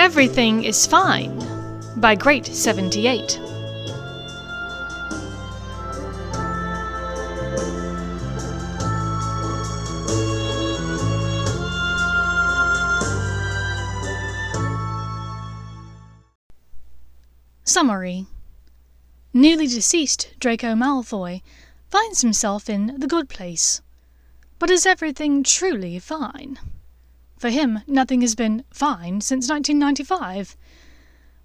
Everything is Fine by Great 78. Summary. Newly deceased Draco Malfoy finds himself in the good place. But is everything truly fine? For him, nothing has been fine since 1995.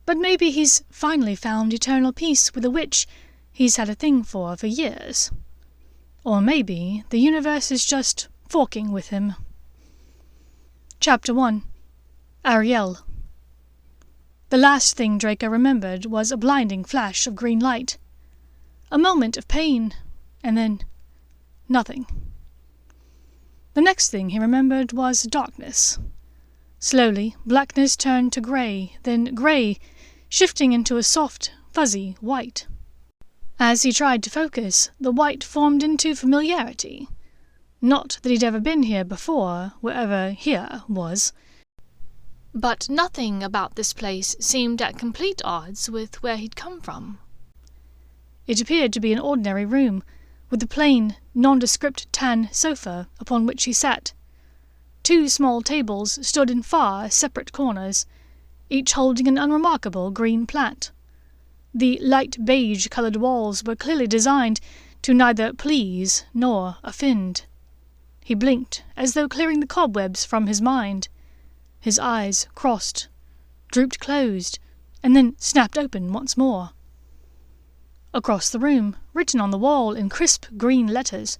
But maybe he's finally found eternal peace with a witch he's had a thing for years. Or maybe the universe is just forking with him. Chapter 1. Arielle. The last thing Draco remembered was a blinding flash of green light. A moment of pain, and then nothing. The next thing he remembered was darkness. Slowly, blackness turned to grey, then grey, shifting into a soft, fuzzy white. As he tried to focus, the white formed into familiarity. Not that he'd ever been here before, wherever here was. But nothing about this place seemed at complete odds with where he'd come from. It appeared to be an ordinary room, with a plain, nondescript tan sofa upon which he sat. 2 small tables stood in far separate corners, each holding an unremarkable green plat. The light beige-coloured walls were clearly designed to neither please nor offend. He blinked, as though clearing the cobwebs from his mind. His eyes crossed, drooped closed, and then snapped open once more. Across the room, written on the wall in crisp green letters,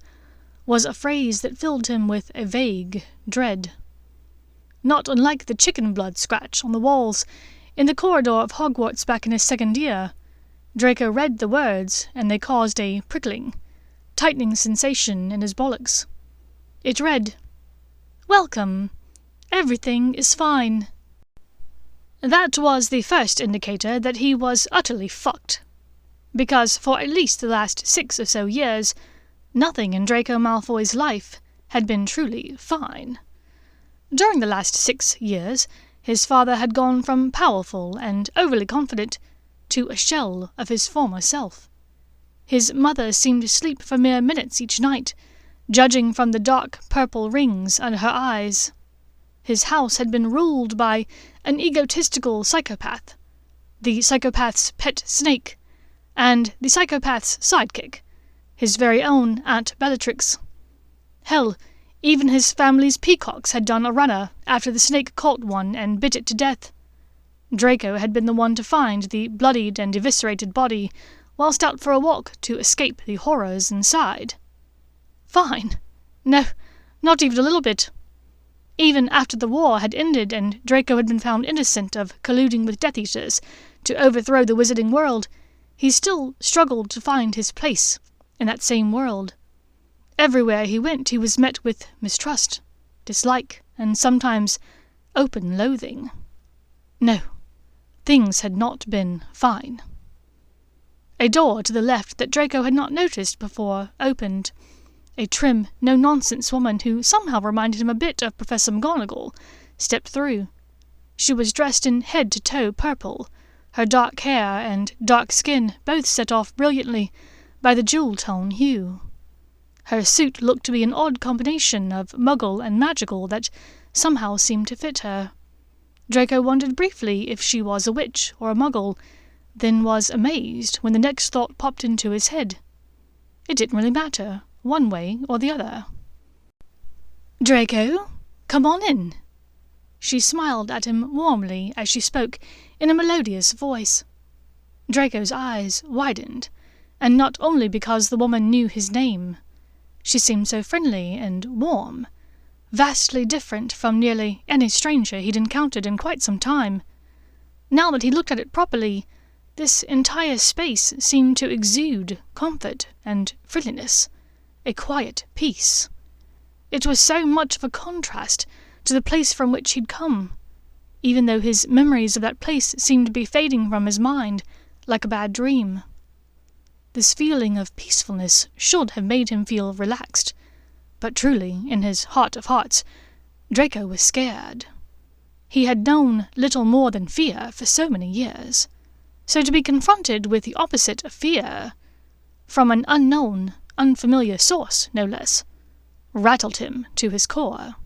was a phrase that filled him with a vague dread. Not unlike the chicken blood scratch on the walls in the corridor of Hogwarts back in his second year, Draco read the words, and they caused a prickling, tightening sensation in his bollocks. It read, "Welcome. Everything is fine." That was the first indicator that he was utterly fucked. Because for at least the last 6 or so years, nothing in Draco Malfoy's life had been truly fine. During the last 6 years, his father had gone from powerful and overly confident to a shell of his former self. His mother seemed to sleep for mere minutes each night, judging from the dark purple rings under her eyes. His house had been ruled by an egotistical psychopath, the psychopath's pet snake, and the psychopath's sidekick, his very own Aunt Bellatrix. Hell, even his family's peacocks had done a runner after the snake caught one and bit it to death. Draco had been the one to find the bloodied and eviscerated body whilst out for a walk to escape the horrors inside. Fine? No, not even a little bit. Even after the war had ended and Draco had been found innocent of colluding with Death Eaters to overthrow the wizarding world, he still struggled to find his place in that same world. Everywhere he went he was met with mistrust, dislike, and sometimes open loathing. No, things had not been fine. A door to the left that Draco had not noticed before opened. A trim, no-nonsense woman who somehow reminded him a bit of Professor McGonagall stepped through. She was dressed in head-to-toe purple, her dark hair and dark skin both set off brilliantly by the jewel-tone hue. Her suit looked to be an odd combination of muggle and magical that somehow seemed to fit her. Draco wondered briefly if she was a witch or a muggle, then was amazed when the next thought popped into his head. It didn't really matter, one way or the other. "Draco, come on in." She smiled at him warmly as she spoke in a melodious voice. Draco's eyes widened, and not only because the woman knew his name. She seemed so friendly and warm, vastly different from nearly any stranger he'd encountered in quite some time. Now that he looked at it properly, this entire space seemed to exude comfort and friendliness, a quiet peace. It was so much of a contrast to the place from which he'd come, even though his memories of that place seemed to be fading from his mind like a bad dream. This feeling of peacefulness should have made him feel relaxed, but truly, in his heart of hearts, Draco was scared. He had known little more than fear for so many years, so to be confronted with the opposite of fear, from an unknown, unfamiliar source, no less, rattled him to his core.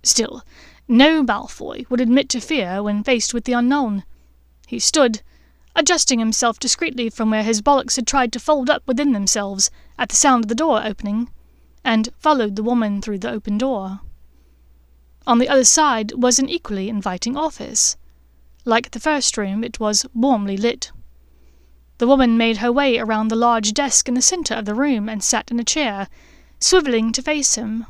Still, no Malfoy would admit to fear when faced with the unknown. He stood, adjusting himself discreetly from where his bollocks had tried to fold up within themselves at the sound of the door opening, and followed the woman through the open door. On the other side was an equally inviting office. Like the first room, it was warmly lit. The woman made her way around the large desk in the center of the room and sat in a chair, swiveling to face him.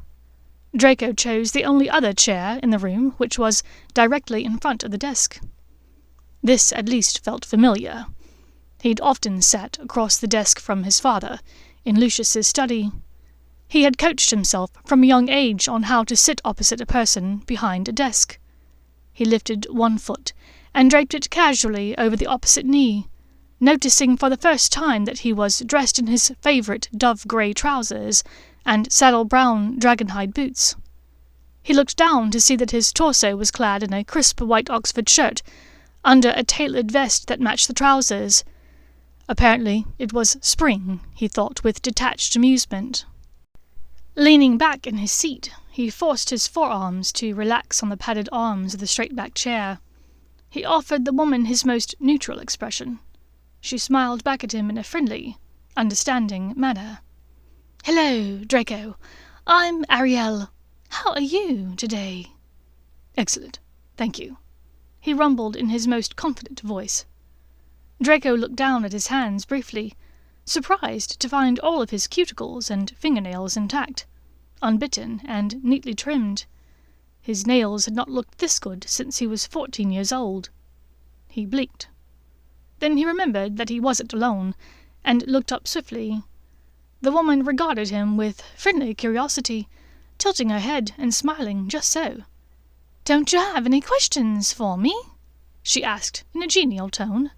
Draco chose the only other chair in the room, which was directly in front of the desk. This at least felt familiar. He'd often sat across the desk from his father, in Lucius's study. He had coached himself from a young age on how to sit opposite a person behind a desk. He lifted one foot and draped it casually over the opposite knee, noticing for the first time that he was dressed in his favorite dove-grey trousers and saddle-brown dragonhide boots. He looked down to see that his torso was clad in a crisp white Oxford shirt, under a tailored vest that matched the trousers. Apparently it was spring, he thought with detached amusement. Leaning back in his seat, he forced his forearms to relax on the padded arms of the straight-back chair. He offered the woman his most neutral expression. She smiled back at him in a friendly, understanding manner. "Hello, Draco. I'm Arielle. How are you today?" "Excellent, thank you," he rumbled in his most confident voice. Draco looked down at his hands briefly, surprised to find all of his cuticles and fingernails intact, unbitten and neatly trimmed. His nails had not looked this good since he was 14 years old. He blinked. Then he remembered that he wasn't alone, and looked up swiftly. The woman regarded him with friendly curiosity, tilting her head and smiling just so. "Don't you have any questions for me?" she asked in a genial tone.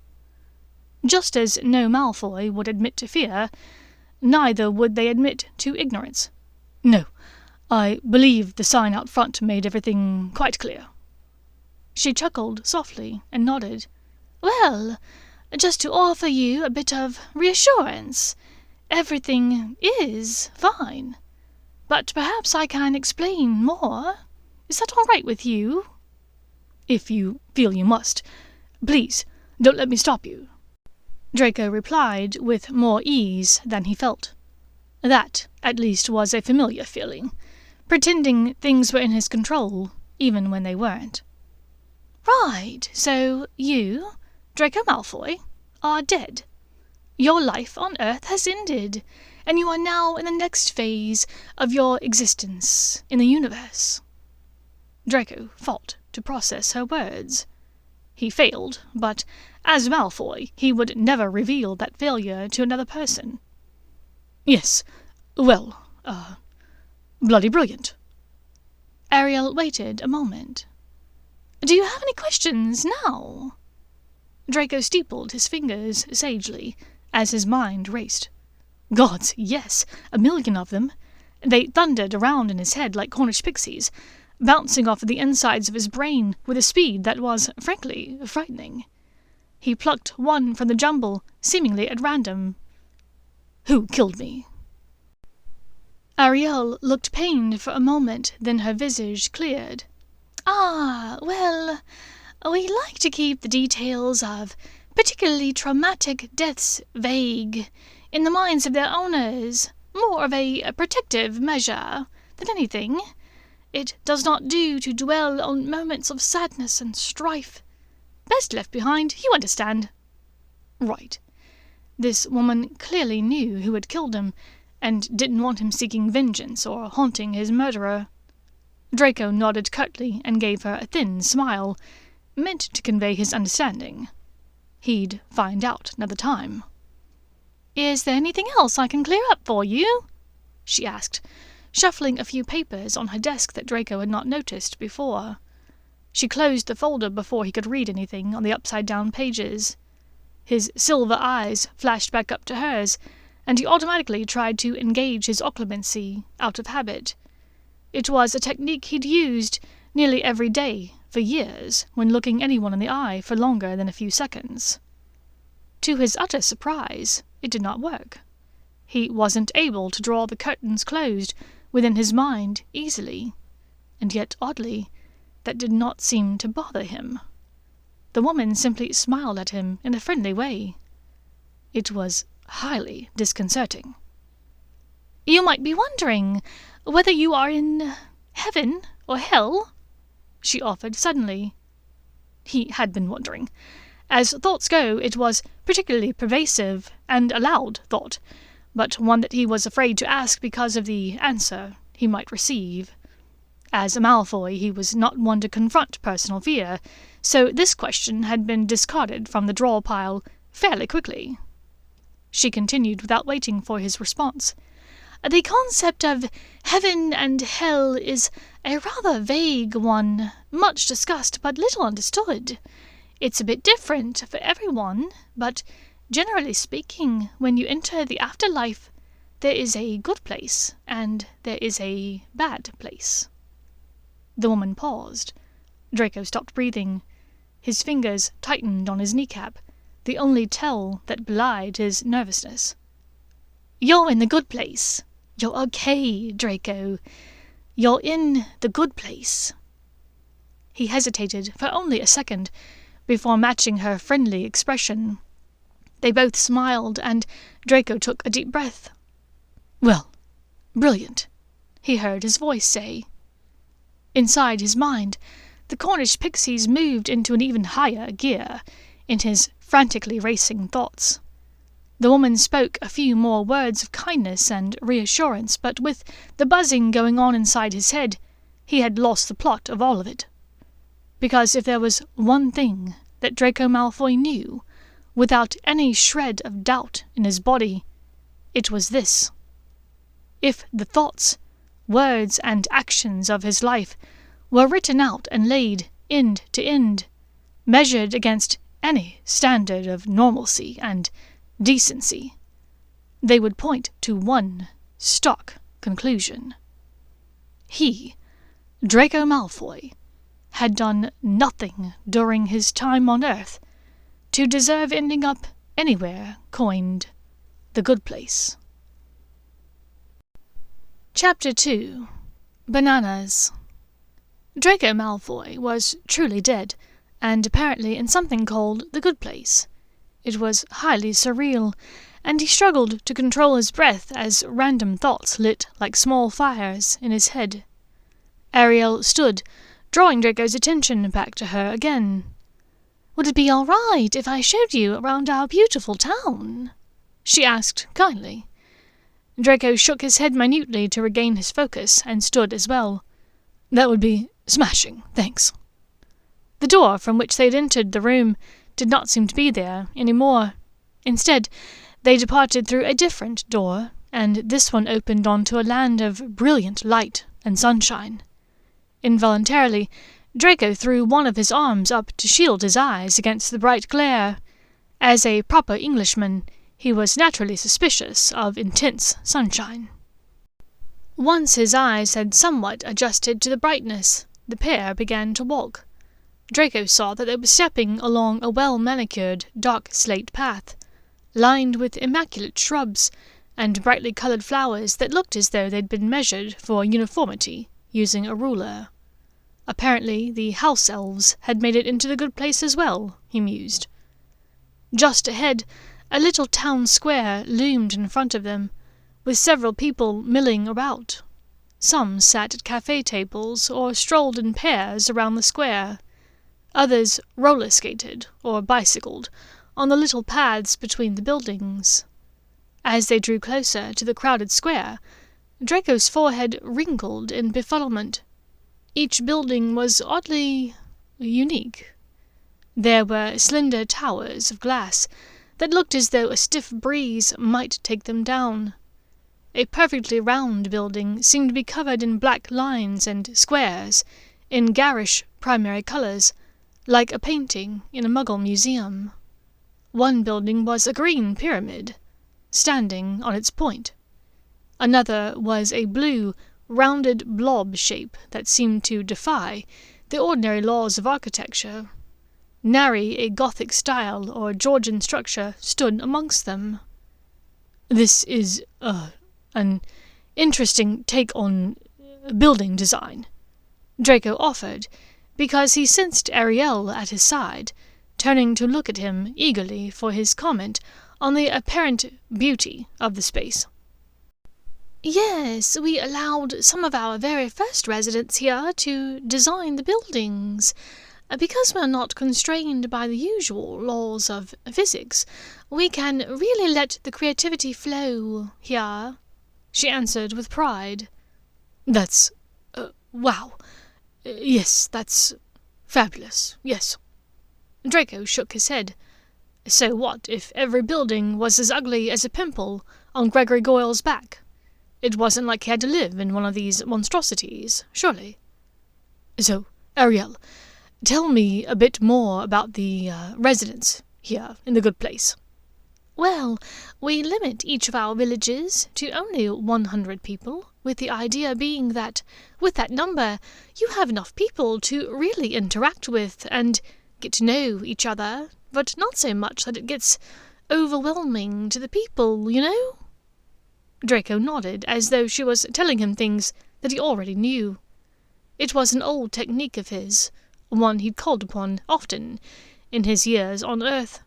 Just as no Malfoy would admit to fear, neither would they admit to ignorance. "No, I believe the sign out front made everything quite clear." She chuckled softly and nodded. "Well, just to offer you a bit of reassurance, everything is fine. But perhaps I can explain more. Is that all right with you?" "If you feel you must. Please, don't let me stop you," Draco replied with more ease than he felt. That, at least, was a familiar feeling, pretending things were in his control, even when they weren't. "Right, so you, Draco Malfoy, are dead. Your life on Earth has ended, and you are now in the next phase of your existence in the universe." Draco fought to process her words. He failed, but as Malfoy, he would never reveal that failure to another person. "Yes, well, bloody brilliant." Arielle waited a moment. "Do you have any questions now?" Draco steepled his fingers sagely as his mind raced. Gods, yes, 1,000,000 of them. They thundered around in his head like Cornish pixies, bouncing off of the insides of his brain with a speed that was, frankly, frightening. He plucked one from the jumble, seemingly at random. "Who killed me?" Arielle looked pained for a moment, then her visage cleared. Well, we like to keep the details of particularly traumatic deaths vague in the minds of their owners, more of a protective measure than anything. It does not do to dwell on moments of sadness and strife. Best left behind, you understand." Right. This woman clearly knew who had killed him, and didn't want him seeking vengeance or haunting his murderer. Draco nodded curtly and gave her a thin smile, meant to convey his understanding. He'd find out another time. "Is there anything else I can clear up for you?" she asked, shuffling a few papers on her desk that Draco had not noticed before. She closed the folder before he could read anything on the upside-down pages. His silver eyes flashed back up to hers, and he automatically tried to engage his occlumency out of habit. It was a technique he'd used nearly every day for years when looking anyone in the eye for longer than a few seconds. To his utter surprise, it did not work. He wasn't able to draw the curtains closed within his mind easily, and yet, oddly, that did not seem to bother him. The woman simply smiled at him in a friendly way. It was highly disconcerting. "You might be wondering whether you are in heaven or hell," she offered suddenly. He had been wondering. As thoughts go, it was particularly pervasive and a loud thought, but one that he was afraid to ask because of the answer he might receive. As a Malfoy, he was not one to confront personal fear, so this question had been discarded from the draw pile fairly quickly. She continued without waiting for his response. "The concept of heaven and hell is a rather vague one, much discussed but little understood. It's a bit different for everyone, but generally speaking, when you enter the afterlife, there is a good place and there is a bad place." The woman paused. Draco stopped breathing. His fingers tightened on his kneecap, the only tell that belied his nervousness. "You're in the good place. You're okay, Draco. You're in the good place." He hesitated for only a second before matching her friendly expression. They both smiled, and Draco took a deep breath. "Well, brilliant," he heard his voice say. Inside his mind, the Cornish pixies moved into an even higher gear in his frantically racing thoughts. The woman spoke a few more words of kindness and reassurance, but with the buzzing going on inside his head, he had lost the plot of all of it. Because if there was one thing that Draco Malfoy knew, without any shred of doubt in his body, it was this. If the thoughts, words, and actions of his life were written out and laid end to end, measured against any standard of normalcy and decency, they would point to one stark conclusion. He, Draco Malfoy, had done nothing during his time on Earth to deserve ending up anywhere coined the good place. Chapter 2. Bananas. Draco Malfoy was truly dead, and apparently in something called the good place. It was highly surreal, and he struggled to control his breath as random thoughts lit like small fires in his head. Arielle stood, drawing Draco's attention back to her again. "Would it be all right if I showed you around our beautiful town?" she asked kindly. Draco shook his head minutely to regain his focus and stood as well. "That would be smashing, thanks." The door from which they had entered the room did not seem to be there any more. Instead, they departed through a different door, and this one opened onto a land of brilliant light and sunshine. Involuntarily, Draco threw one of his arms up to shield his eyes against the bright glare. As a proper Englishman, he was naturally suspicious of intense sunshine. Once his eyes had somewhat adjusted to the brightness, the pair began to walk. Draco saw that they were stepping along a well-manicured, dark slate path, lined with immaculate shrubs and brightly coloured flowers that looked as though they'd been measured for uniformity using a ruler. Apparently the house elves had made it into the good place as well, he mused. Just ahead, a little town square loomed in front of them, with several people milling about. Some sat at cafe tables or strolled in pairs around the square. Others roller-skated or bicycled on the little paths between the buildings. As they drew closer to the crowded square, Draco's forehead wrinkled in befuddlement. Each building was oddly unique. There were slender towers of glass that looked as though a stiff breeze might take them down. A perfectly round building seemed to be covered in black lines and squares in garish primary colours, like a painting in a Muggle museum. One building was a green pyramid, standing on its point. Another was a blue, rounded blob shape that seemed to defy the ordinary laws of architecture. Nary a Gothic style or Georgian structure stood amongst them. This is, an interesting take on building design, Draco offered, because he sensed Arielle at his side, turning to look at him eagerly for his comment on the apparent beauty of the space. Yes, we allowed some of our very first residents here to design the buildings. Because we're not constrained by the usual laws of physics, we can really let the creativity flow here, she answered with pride. That's, wow. Yes, that's fabulous, yes. Draco shook his head. So what if every building was as ugly as a pimple on Gregory Goyle's back? It wasn't like he had to live in one of these monstrosities, surely. So, Arielle, tell me a bit more about the residents here in the good place. Well, we limit each of our villages to only 100 people, with the idea being that, with that number, you have enough people to really interact with and get to know each other, but not so much that it gets overwhelming to the people, you know? Draco nodded, as though she was telling him things that he already knew. It was an old technique of his, one he'd called upon often in his years on Earth.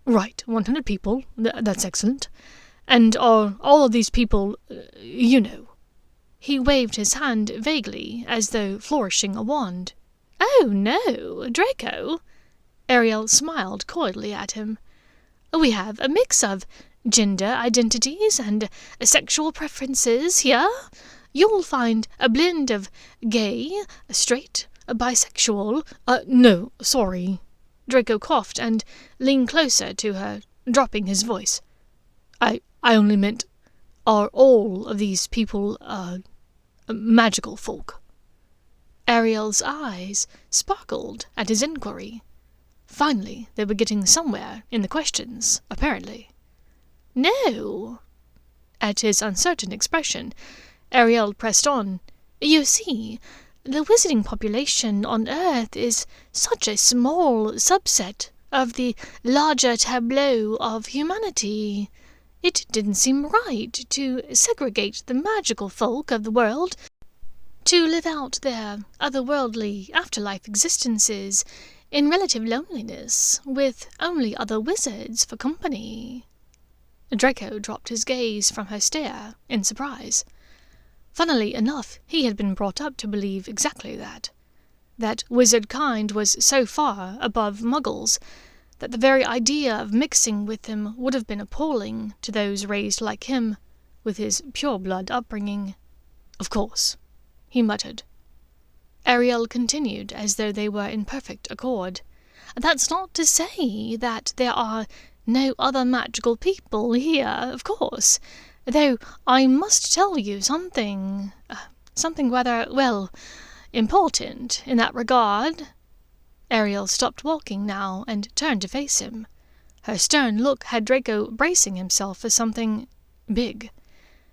Right, 100 people, that's excellent. And are all of these people, you know? He waved his hand vaguely, as though flourishing a wand. Oh, no, Draco. Arielle smiled coyly at him. We have a mix of gender identities and sexual preferences here. You'll find a blend of gay, straight, bisexual— no, sorry. Draco coughed and leaned closer to her, dropping his voice. I only meant, are all of these people, magical folk? Arielle's eyes sparkled at his inquiry. Finally, they were getting somewhere in the questions, apparently. No. At his uncertain expression, Arielle pressed on. You see, the wizarding population on Earth is such a small subset of the larger tableau of humanity. It didn't seem right to segregate the magical folk of the world to live out their otherworldly afterlife existences in relative loneliness, with only other wizards for company. Draco dropped his gaze from her stare in surprise. Funnily enough, he had been brought up to believe exactly that wizard kind was so far above muggles that the very idea of mixing with them would have been appalling to those raised like him, with his pure-blood upbringing. Of course, he muttered. Arielle continued as though they were in perfect accord. That's not to say that there are no other magical people here, of course, though I must tell you something rather, well, important in that regard. Arielle stopped walking now and turned to face him. Her stern look had Draco bracing himself for something big.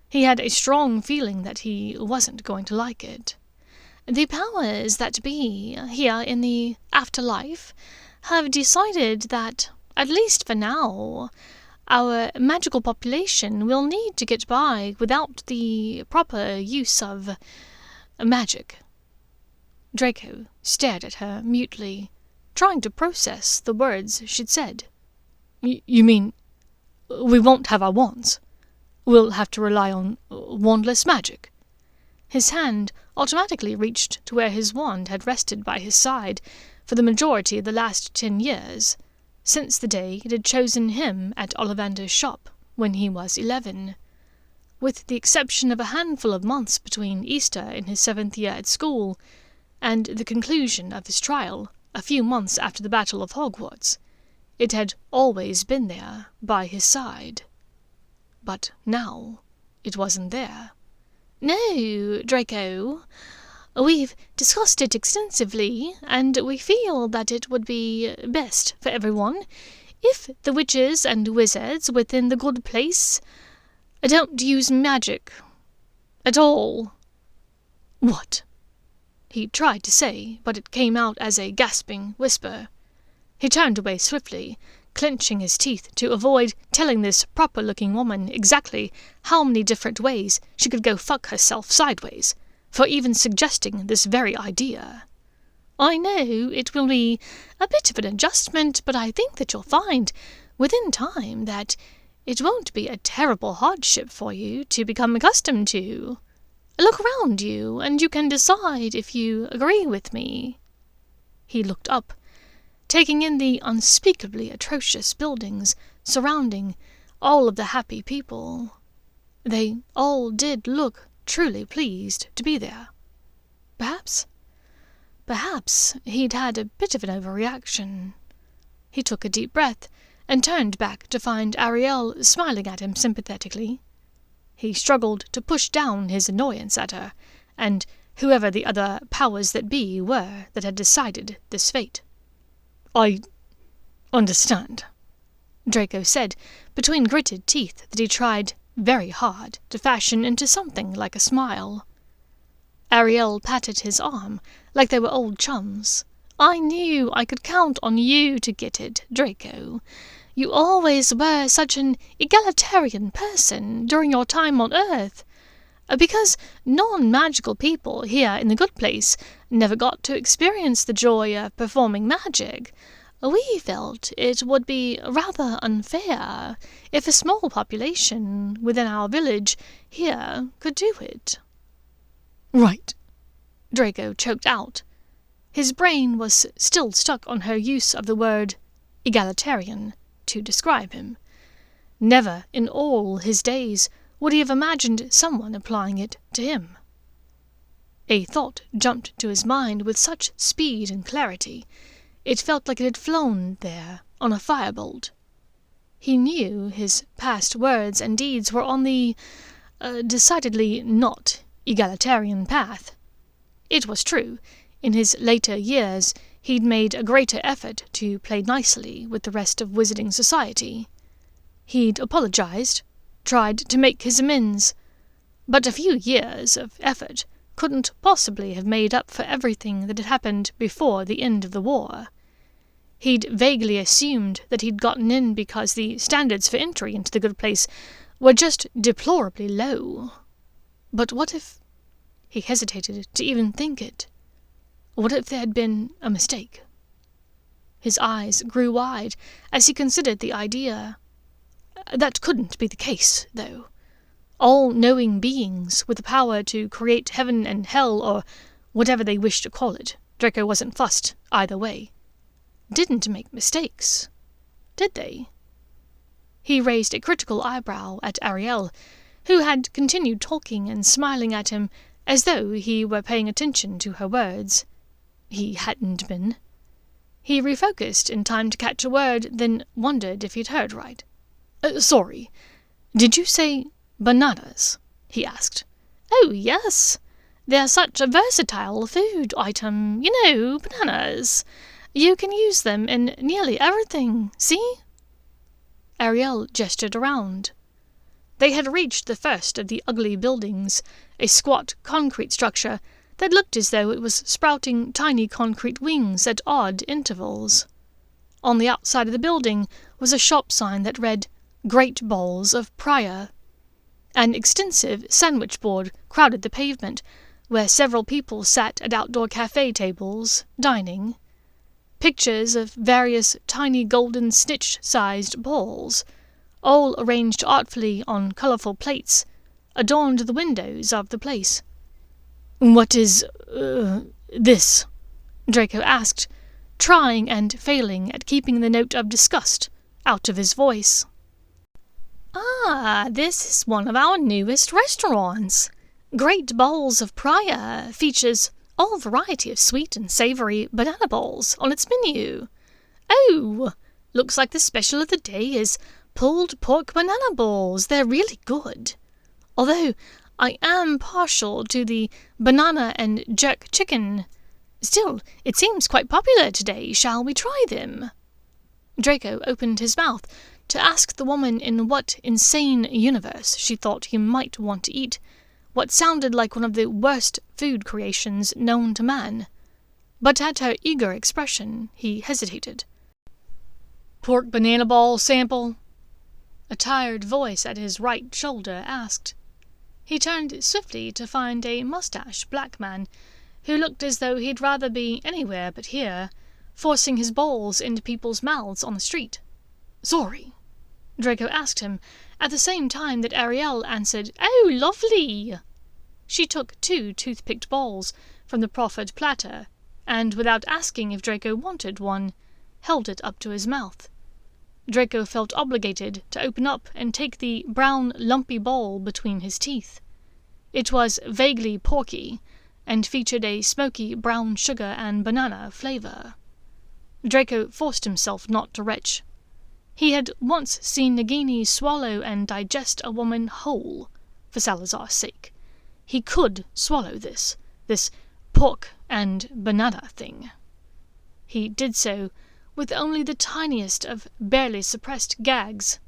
He had a strong feeling that he wasn't going to like it. The powers that be here in the afterlife have decided that, at least for now, our magical population will need to get by without the proper use of magic. Draco stared at her mutely, trying to process the words she'd said. You mean we won't have our wands? We'll have to rely on wandless magic? His hand automatically reached to where his wand had rested by his side for the majority of the last 10 years, since the day it had chosen him at Ollivander's shop when he was 11. With the exception of a handful of months between Easter in his 7th year at school and the conclusion of his trial a few months after the Battle of Hogwarts, it had always been there by his side. But now it wasn't there. No, Draco. We've discussed it extensively, and we feel that it would be best for everyone if the witches and wizards within the good place don't use magic at all. What? he tried to say, but it came out as a gasping whisper. He turned away swiftly, clenching his teeth to avoid telling this proper-looking woman exactly how many different ways she could go fuck herself sideways, for even suggesting this very idea. "I know it will be a bit of an adjustment, but I think that you'll find, within time, that it won't be a terrible hardship for you to become accustomed to. Look around you, and you can decide if you agree with me." He looked up, taking in the unspeakably atrocious buildings surrounding all of the happy people. They all did look truly pleased to be there. Perhaps he'd had a bit of an overreaction. He took a deep breath and turned back to find Arielle smiling at him sympathetically. He struggled to push down his annoyance at her, and whoever the other powers that be were that had decided this fate. "I understand," Draco said, between gritted teeth that he tried very hard to fashion into something like a smile. Arielle patted his arm like they were old chums. "I knew I could count on you to get it, Draco. You always were such an egalitarian person during your time on Earth. Because non-magical people here in the good place never got to experience the joy of performing magic, we felt it would be rather unfair if a small population within our village here could do it." "Right," Draco choked out. His brain was still stuck on her use of the word egalitarian to describe him. Never in all his days would he have imagined someone applying it to him. A thought jumped to his mind with such speed and clarity, it felt like it had flown there on a firebolt. He knew his past words and deeds were on the decidedly not egalitarian path. It was true, in his later years he'd made a greater effort to play nicely with the rest of Wizarding Society. He'd apologized, tried to make his amends, but a few years of effort couldn't possibly have made up for everything that had happened before the end of the war. He'd vaguely assumed that he'd gotten in because the standards for entry into the good place were just deplorably low. But what if... He hesitated to even think it. What if there had been a mistake? His eyes grew wide as he considered the idea. That couldn't be the case, though. All-knowing beings with the power to create heaven and hell, or whatever they wished to call it, Draco wasn't fussed either way, didn't make mistakes, did they? He raised a critical eyebrow at Arielle, who had continued talking and smiling at him as though he were paying attention to her words. He hadn't been. He refocused in time to catch a word, then wondered if he'd heard right. "Sorry, did you say bananas?" he asked. "Oh, yes. They're such a versatile food item, you know, bananas. You can use them in nearly everything, see?" Arielle gestured around. They had reached the first of the ugly buildings, a squat concrete structure that looked as though it was sprouting tiny concrete wings at odd intervals. On the outside of the building was a shop sign that read, "Great Balls of Prior." An extensive sandwich board crowded the pavement, where several people sat at outdoor cafe tables, dining. Pictures of various tiny golden snitch-sized balls, all arranged artfully on colourful plates, adorned the windows of the place. "What is, this?" Draco asked, trying and failing at keeping the note of disgust out of his voice. "Ah, this is one of our newest restaurants. Great Balls of Prior features all variety of sweet and savoury banana balls on its menu. Oh, looks like the special of the day is pulled pork banana balls. They're really good. Although I am partial to the banana and jerk chicken. Still, it seems quite popular today. Shall we try them?" Draco opened his mouth to ask the woman in what insane universe she thought he might want to eat, what sounded like one of the worst food creations known to man. But at her eager expression, he hesitated. Pork banana ball sample? A tired voice at his right shoulder asked. He turned swiftly to find a mustached black man, who looked as though he'd rather be anywhere but here, forcing his bowls into people's mouths on the street. Sorry, Draco asked him, at the same time that Arielle answered, "Oh, lovely!" She took 2 toothpicked bowls from the proffered platter, and without asking if Draco wanted one, held it up to his mouth. Draco felt obligated to open up and take the brown, lumpy bowl between his teeth. It was vaguely porky, and featured a smoky brown sugar and banana flavor. Draco forced himself not to retch. He had once seen Nagini swallow and digest a woman whole, for Salazar's sake. He could swallow this pork and banana thing. He did so with only the tiniest of barely suppressed gags.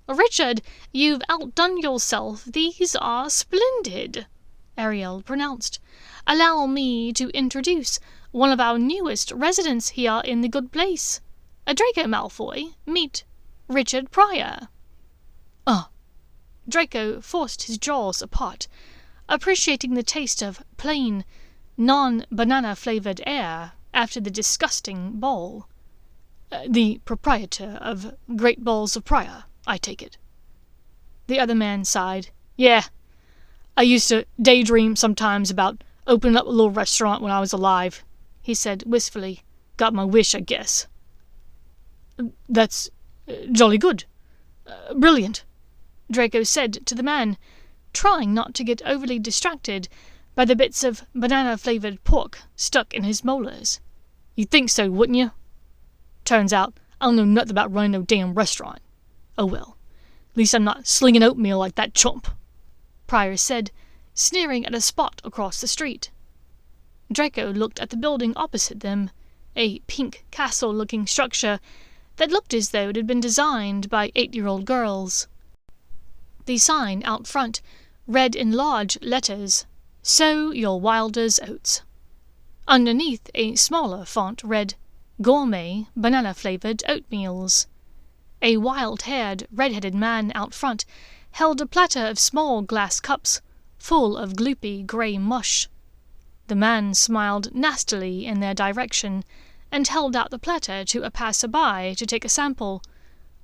"Richard, you've outdone yourself. These are splendid," Arielle pronounced. "Allow me to introduce one of our newest residents here in the good place. Draco Malfoy, meet Richard Pryor." Draco forced his jaws apart, appreciating the taste of plain, non-banana-flavored air after the disgusting bowl. The proprietor of Great Balls of Pryor, I take it. The other man sighed. "Yeah, I used to daydream sometimes about opening up a little restaurant when I was alive," he said wistfully. "Got my wish, I guess." "That's jolly good. Brilliant," Draco said to the man, trying not to get overly distracted by the bits of banana-flavored pork stuck in his molars. "You'd think so, wouldn't you? Turns out I don't know nothing about running no damn restaurant. Oh well, at least I'm not slinging oatmeal like that chump," Pryor said, sneering at a spot across the street. Draco looked at the building opposite them, a pink castle-looking structure that looked as though it had been designed by 8-year-old girls. The sign out front read in large letters, "Sow your wildest oats." Underneath, a smaller font read, "Gourmet banana-flavored oatmeals." A wild-haired, red-headed man out front held a platter of small glass cups full of gloopy grey mush. The man smiled nastily in their direction and held out the platter to a passer-by to take a sample,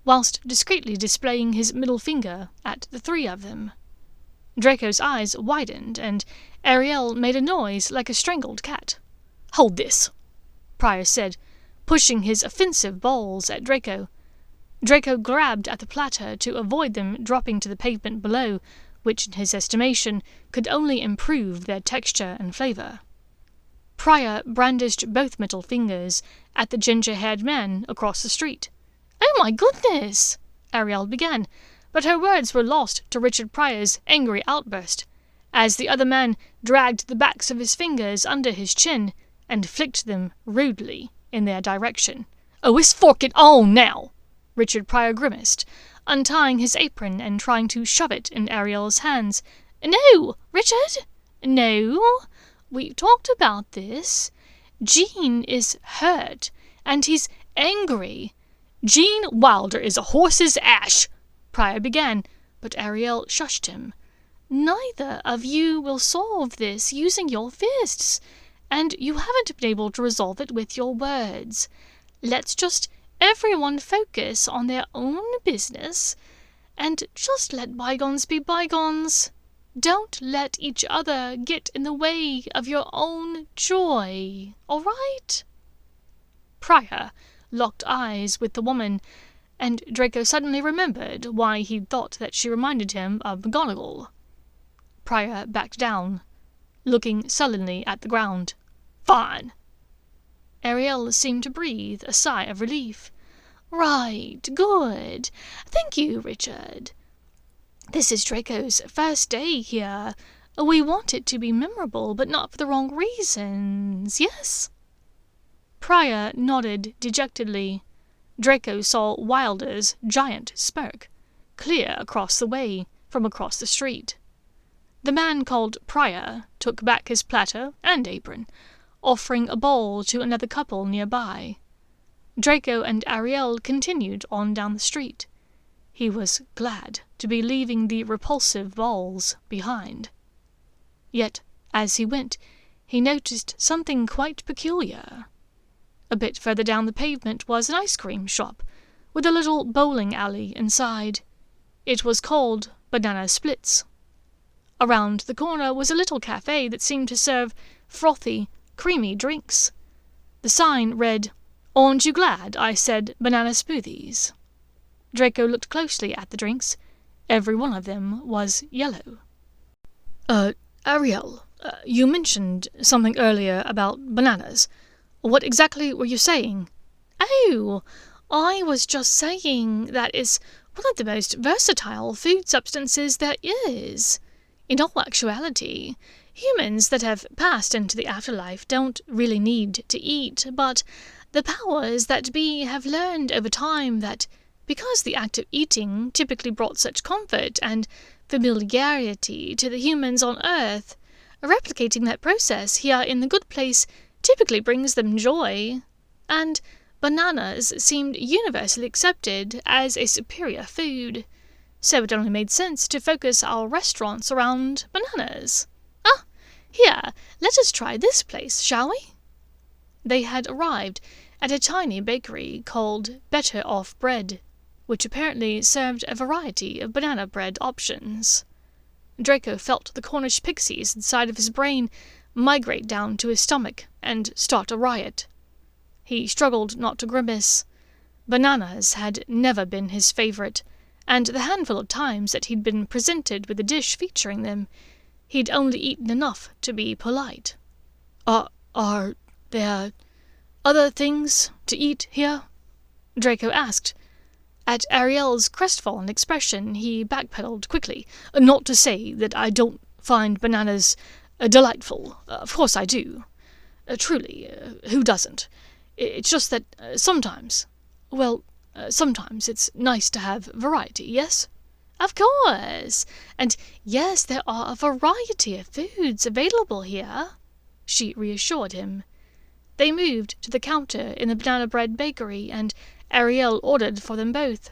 whilst discreetly displaying his middle finger at the 3 of them. Draco's eyes widened, and Arielle made a noise like a strangled cat. "Hold this," Pryor said, pushing his offensive bowls at Draco. Draco grabbed at the platter to avoid them dropping to the pavement below, which in his estimation could only improve their texture and flavor. Pryor brandished both middle fingers at the ginger-haired man across the street. "Oh my goodness!" Arielle began, but her words were lost to Richard Pryor's angry outburst, as the other man dragged the backs of his fingers under his chin and flicked them rudely in their direction. "Oh, it's forking on now!" Richard Pryor grimaced, untying his apron and trying to shove it in Arielle's hands. "No, Richard! No! We've talked about this. Gene is hurt, and he's angry." "Gene Wilder is a horse's ash," Pryor began, but Arielle shushed him. "Neither of you will solve this using your fists, and you haven't been able to resolve it with your words. Let's just everyone focus on their own business, and just let bygones be bygones. Don't let each other get in the way of your own joy, all right?" Pryor locked eyes with the woman, and Draco suddenly remembered why he'd thought that she reminded him of McGonagall. Pryor backed down, looking sullenly at the ground. "Fine." Arielle seemed to breathe a sigh of relief. "Right, good. Thank you, Richard. This is Draco's first day here. We want it to be memorable, but not for the wrong reasons, yes?" Pryor nodded dejectedly. Draco saw Wilder's giant smirk, clear across the way, from across the street. The man called Prior took back his platter and apron, offering a bowl to another couple nearby. Draco and Arielle continued on down the street. He was glad to be leaving the repulsive bowls behind. Yet, as he went, he noticed something quite peculiar. A bit further down the pavement was an ice cream shop, with a little bowling alley inside. It was called Banana Splits. Around the corner was a little cafe that seemed to serve frothy, creamy drinks. The sign read, "Aren't you glad I said banana smoothies?" Draco looked closely at the drinks. Every one of them was yellow. Arielle, you mentioned something earlier about bananas. What exactly were you saying? Oh, I was just saying that it's one of the most versatile food substances there is. In all actuality, humans that have passed into the afterlife don't really need to eat, but the powers that be have learned over time that because the act of eating typically brought such comfort and familiarity to the humans on Earth, replicating that process here in the good place typically brings them joy, and bananas seemed universally accepted as a superior food, so it only made sense to focus our restaurants around bananas. Ah, here, let us try this place, shall we? They had arrived at a tiny bakery called Better Off Bread, which apparently served a variety of banana bread options. Draco felt the Cornish pixies inside of his brain migrate down to his stomach and start a riot. He struggled not to grimace. Bananas had never been his favourite, and the handful of times that he'd been presented with a dish featuring them, he'd only eaten enough to be polite. Are there other things to eat here? Draco asked. At Arielle's crestfallen expression, he backpedaled quickly. Not to say that I don't find bananas delightful. Of course I do. Truly, who doesn't? It's just that sometimes it's nice to have variety, yes? Of course. And yes, there are a variety of foods available here, she reassured him. They moved to the counter in the banana bread bakery, and Arielle ordered for them both.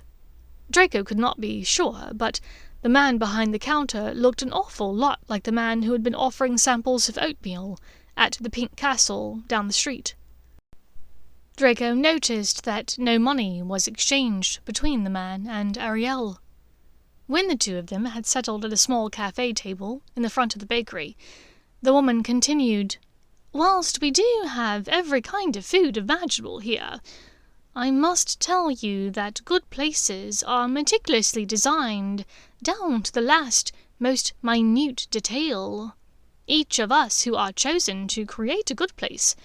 Draco could not be sure, but the man behind the counter looked an awful lot like the man who had been offering samples of oatmeal at the Pink Castle down the street. Draco noticed that no money was exchanged between the man and Arielle. When the two of them had settled at a small cafe table in the front of the bakery, the woman continued, "Whilst we do have every kind of food imaginable here, I must tell you that good places are meticulously designed down to the last, most minute detail. Each of us who are chosen to create a good place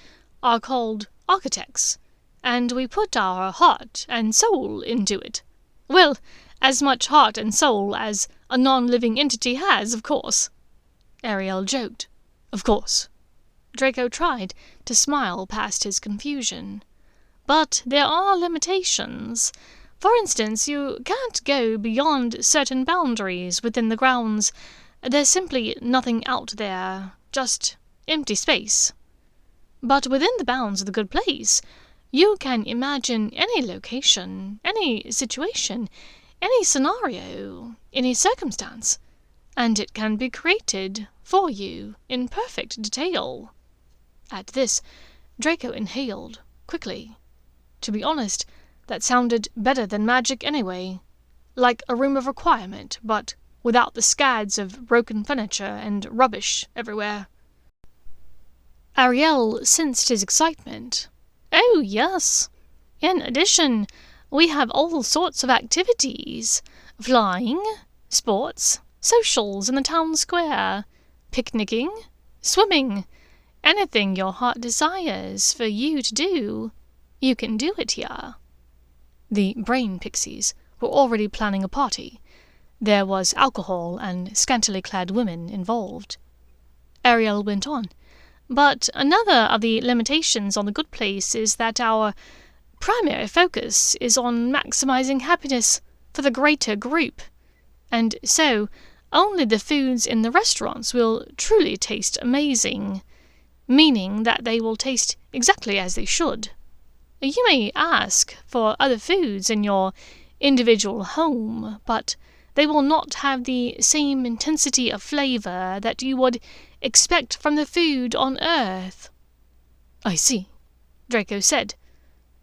are called architects, and we put our heart and soul into it. Well, as much heart and soul as a non-living entity has, of course." Arielle joked. "Of course." Draco tried to smile past his confusion. "But there are limitations. For instance, you can't go beyond certain boundaries within the grounds. There's simply nothing out there, just empty space. But within the bounds of the good place, you can imagine any location, any situation, any scenario, any circumstance, and it can be created for you in perfect detail." At this, Draco inhaled quickly. To be honest, that sounded better than magic anyway. Like a room of requirement, but without the scads of broken furniture and rubbish everywhere. Arielle sensed his excitement. "Oh, yes. In addition, we have all sorts of activities. Flying, sports, socials in the town square, picnicking, swimming. Anything your heart desires for you to do, you can do it here." The brain pixies were already planning a party. There was alcohol and scantily clad women involved. Arielle went on. "But another of the limitations on the good place is that our primary focus is on maximizing happiness for the greater group. And so, only the foods in the restaurants will truly taste amazing, meaning that they will taste exactly as they should. You may ask for other foods in your individual home, but they will not have the same intensity of flavor that you would expect from the food on Earth." "I see," Draco said.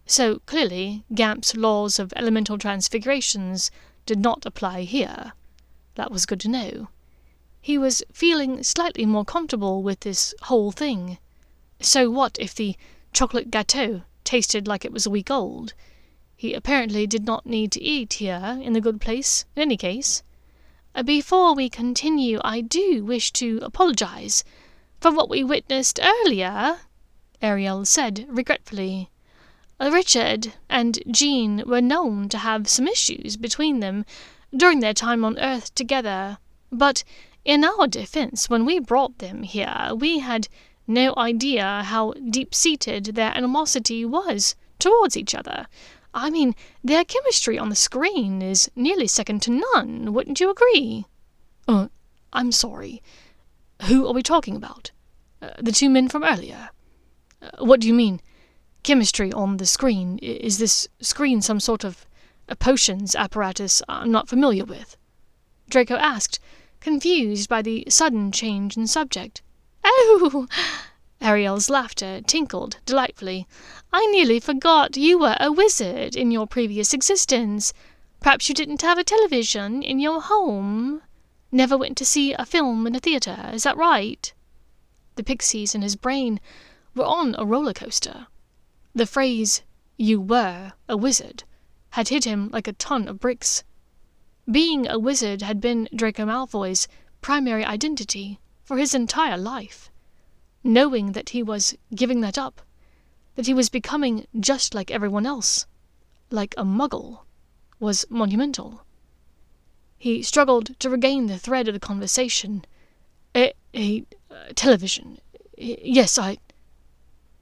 So clearly Gamp's laws of elemental transfigurations did not apply here. That was good to know. He was feeling slightly more comfortable with this whole thing. So what if the chocolate gâteau tasted like it was a week old? He apparently did not need to eat here in the good place, in any case. "Before we continue, I do wish to apologize for what we witnessed earlier," Arielle said regretfully. "Richard and Jean were known to have some issues between them during their time on Earth together, but in our defense, when we brought them here, we had no idea how deep-seated their animosity was towards each other. I mean, their chemistry on the screen is nearly second to none, wouldn't you agree?" I'm sorry. Who are we talking about? The two men from earlier? What do you mean, chemistry on the screen? Is this screen some sort of a potions apparatus I'm not familiar with?" Draco asked, confused by the sudden change in subject. "Oh!" Arielle's laughter tinkled delightfully. "I nearly forgot you were a wizard in your previous existence. Perhaps you didn't have a television in your home? Never went to see a film in a theater, is that right?" The pixies in his brain were on a roller coaster. The phrase, "you were a wizard," had hit him like a ton of bricks. Being a wizard had been Draco Malfoy's primary identity for his entire life. Knowing that he was giving that up, that he was becoming just like everyone else, like a muggle, was monumental. He struggled to regain the thread of the conversation. Television. Yes, I...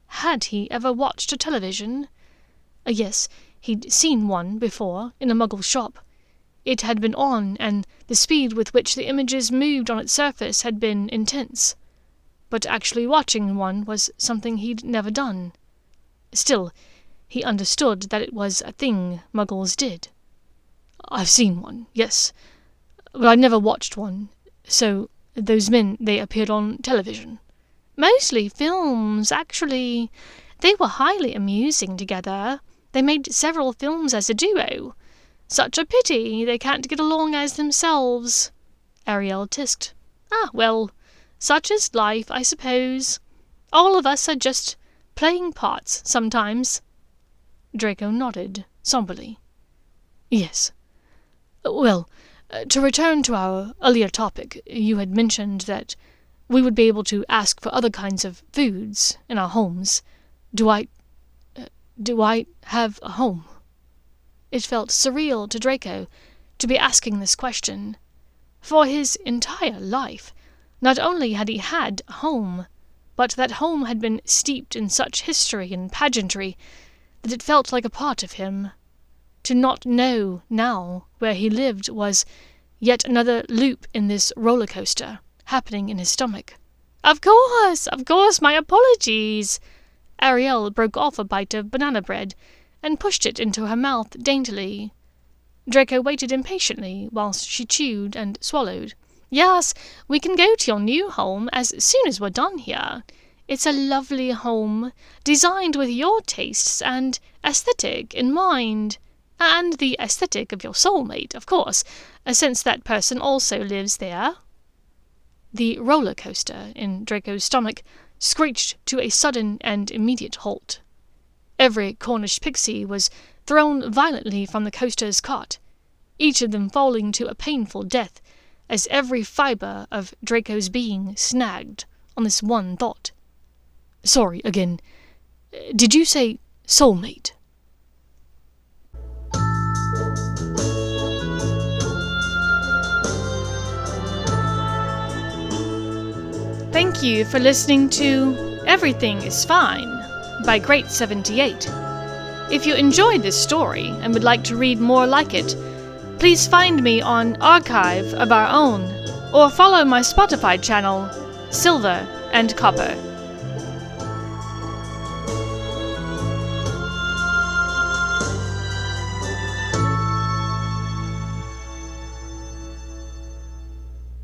Had he ever watched a television? Yes, he'd seen one before, in a muggle shop. It had been on, and the speed with which the images moved on its surface had been intense. But actually watching one was something he'd never done. Still, he understood that it was a thing muggles did. "I've seen one, yes, but I've never watched one. So, those men, they appeared on television?" "Mostly films, actually. They were highly amusing together. They made several films as a duo. Such a pity they can't get along as themselves," Arielle tisked. Well, such is life, I suppose. All of us are just playing parts sometimes." Draco nodded somberly. "Yes. Well, to return to our earlier topic, you had mentioned that we would be able to ask for other kinds of foods in our homes. Do I have a home?" It felt surreal to Draco to be asking this question. For his entire life, not only had he had a home, but that home had been steeped in such history and pageantry that it felt like a part of him. To not know now where he lived was yet another loop in this roller coaster happening in his stomach. Of course, my apologies." Arielle broke off a bite of banana bread and pushed it into her mouth daintily. Draco waited impatiently whilst she chewed and swallowed. "Yes, we can go to your new home as soon as we're done here. It's a lovely home, designed with your tastes and aesthetic in mind. And the aesthetic of your soulmate, of course, since that person also lives there." The roller coaster in Draco's stomach screeched to a sudden and immediate halt. Every Cornish pixie was thrown violently from the coaster's cart, each of them falling to a painful death as every fibre of Draco's being snagged on this one thought. "Sorry, again. Did you say soulmate?" Thank you for listening to Everything is Fine by Great78. If you enjoyed this story and would like to read more like it, please find me on Archive of Our Own or follow my Spotify channel, Silver and Copper.